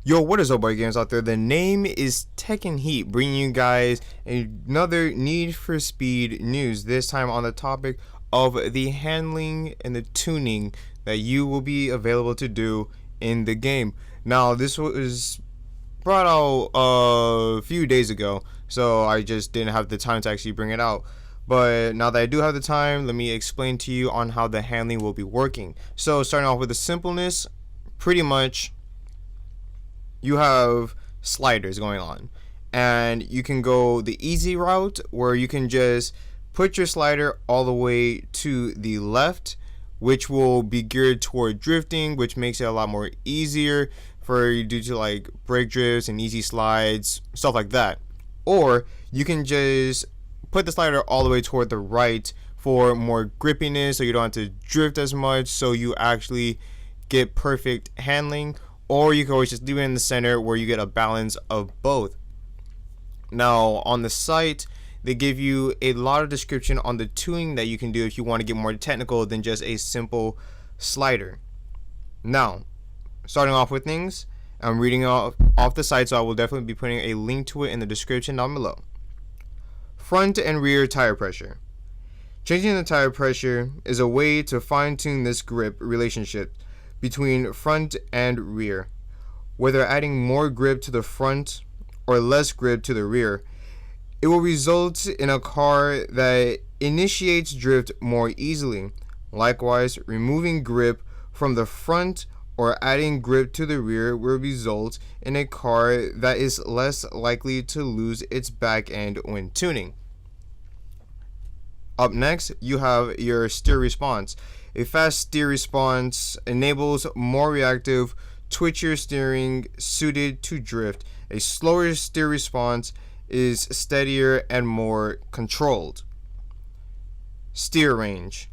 Yo, what is up, boy games out there? The name is Tekken Heat, bringing you guys another Need for Speed news. This time on the topic of the handling and the tuning that you will be available to do in the game. Now, this was brought out a few days ago, so I just didn't have the time to actually bring it out. But now that I do have the time, let me explain to you on how the handling will be working. So, starting off with the simpleness, pretty much you have sliders going on, and you can go the easy route where you can just put your slider all the way to the left, which will be geared toward drifting, which makes it a lot more easier for you due to like brake drifts and easy slides, stuff like that. Or you can just put the slider all the way toward the right for more grippiness, so you don't have to drift as much, so you actually get perfect handling. Or you can always just leave it in the center where you get a balance of both. Now, on the site, they give you a lot of description on the tuning that you can do if you want to get more technical than just a simple slider. Now, starting off with things, I'm reading off the site, so I will definitely be putting a link to it in the description down below. Front and rear tire pressure. Changing the tire pressure is a way to fine-tune this grip relationship between front and rear. Whether adding more grip to the front or less grip to the rear, it will result in a car that initiates drift more easily. Likewise, removing grip from the front or adding grip to the rear will result in a car that is less likely to lose its back end when tuning. Up next, you have your steer response. A fast steer response enables more reactive, twitchier steering suited to drift. A slower steer response is steadier and more controlled. Steer range.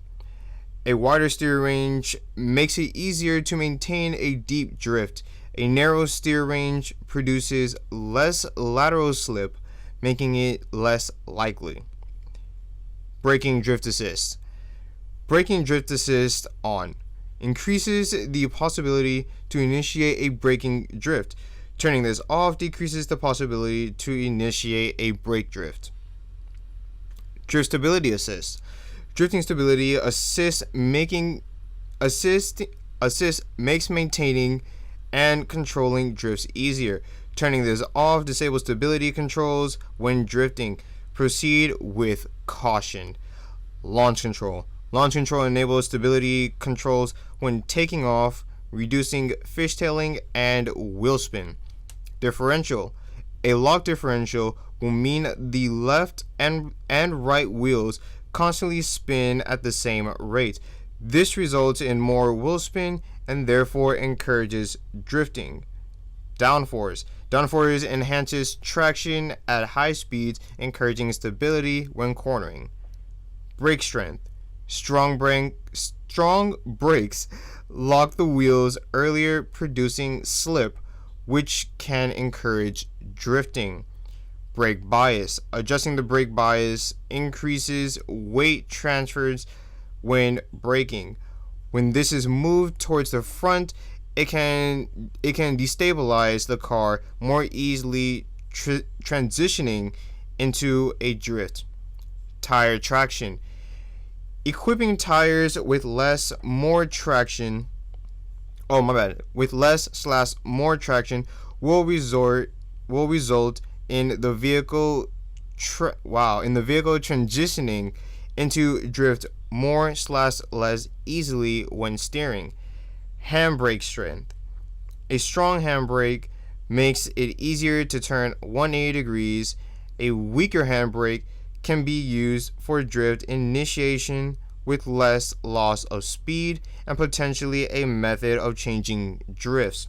A wider steer range makes it easier to maintain a deep drift. A narrow steer range produces less lateral slip, making it less likely. Braking drift assist. Braking drift assist on increases the possibility to initiate a braking drift. Turning this off decreases the possibility to initiate a brake drift. Drift stability assist. Drifting stability assist makes maintaining and controlling drifts easier. Turning this off disables stability controls when drifting. Proceed with caution. Launch control. Launch control enables stability controls when taking off, reducing fishtailing and wheel spin. Differential. A lock differential will mean the left and right wheels constantly spin at the same rate. This results in more wheel spin and therefore encourages drifting. Downforce. Downforce enhances traction at high speeds, encouraging stability when cornering. Brake strength. Strong brakes lock the wheels earlier, producing slip, which can encourage drifting. Brake bias. Adjusting the brake bias increases weight transfers when braking. When this is moved towards the front, it can destabilize the car more easily, transitioning into a drift. Tire traction. Equipping tires with less more traction will result in the vehicle transitioning into drift more/less easily when steering. Handbrake strength. A strong handbrake makes it easier to turn 180 degrees. A weaker handbrake can be used for drift initiation with less loss of speed and potentially a method of changing drifts.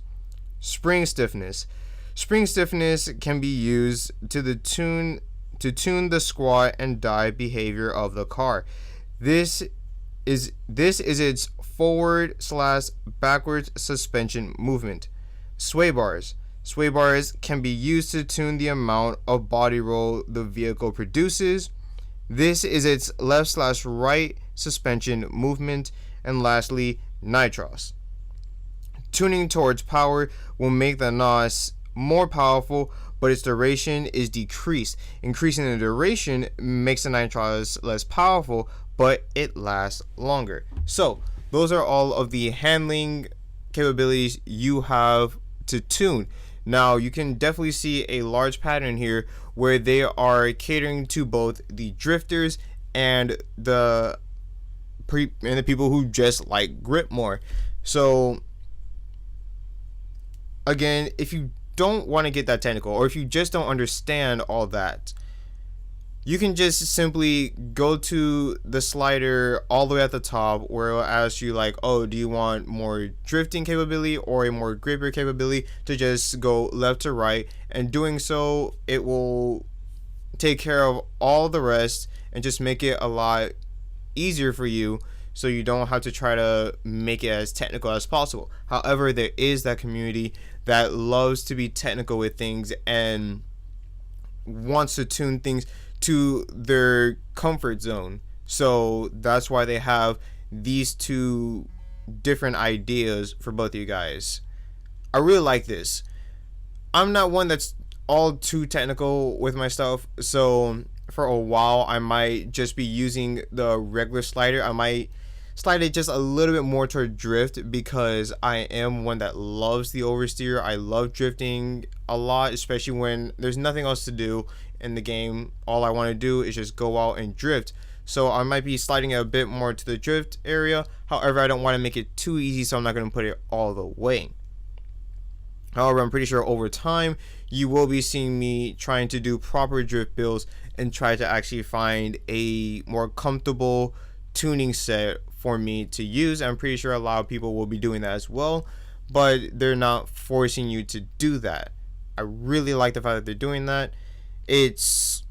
Spring stiffness. Spring stiffness can be used to tune the squat and dive behavior of the car. This is its forward/backwards suspension movement. Sway bars. Sway bars can be used to tune the amount of body roll the vehicle produces. This is its left/right suspension movement. And lastly, nitros. tuning towards power will make the NOS more powerful, but its duration is decreased. Increasing the duration makes the Nitroz less powerful, but it lasts longer. So those are all of the handling capabilities you have to tune. Now you can definitely see a large pattern here where they are catering to both the drifters and the people who just like grip more. So again, if you don't want to get that technical, or if you just don't understand all that, you can just simply go to the slider all the way at the top where it will ask you like, oh, do you want more drifting capability or a more gripper capability, to just go left to right, and doing so it will take care of all the rest and just make it a lot easier for you, so you don't have to try to make it as technical as possible. However, there is that community that loves to be technical with things and wants to tune things to their comfort zone. So that's why they have these two different ideas for both of you guys. I really like this. I'm not one that's all too technical with my stuff, so for a while I might just be using the regular slider. I might slide it just a little bit more toward drift because I am one that loves the oversteer. I love drifting a lot, especially when there's nothing else to do in the game. All I want to do is just go out and drift. So I might be sliding it a bit more to the drift area. However, I don't want to make it too easy, so I'm not going to put it all the way. However, I'm pretty sure over time you will be seeing me trying to do proper drift builds and try to actually find a more comfortable tuning set for me to use. I'm pretty sure a lot of people will be doing that as well, but they're not forcing you to do that. I really like the fact that they're doing that. It's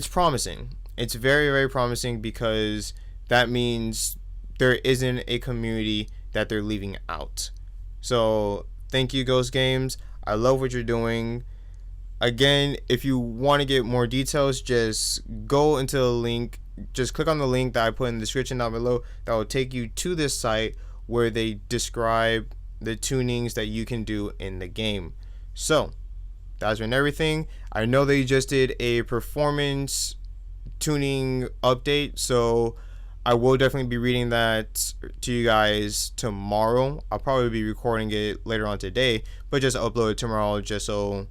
promising. It's very, very promising, because that means there isn't a community that they're leaving out. So thank you, Ghost Games. I love what you're doing. Again, if you want to get more details, just go into the link. Just click on the link that I put in the description down below. That will take you to this site where they describe the tunings that you can do in the game. So that's been everything. I know they just did a performance tuning update, so I will definitely be reading that to you guys tomorrow. I'll probably be recording it later on today, but just upload it tomorrow, just so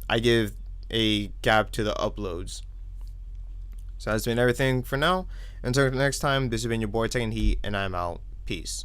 I give a gap to the uploads. So that's been everything for now. Until next time, this has been your boy Tekken Heat, and I'm out. Peace.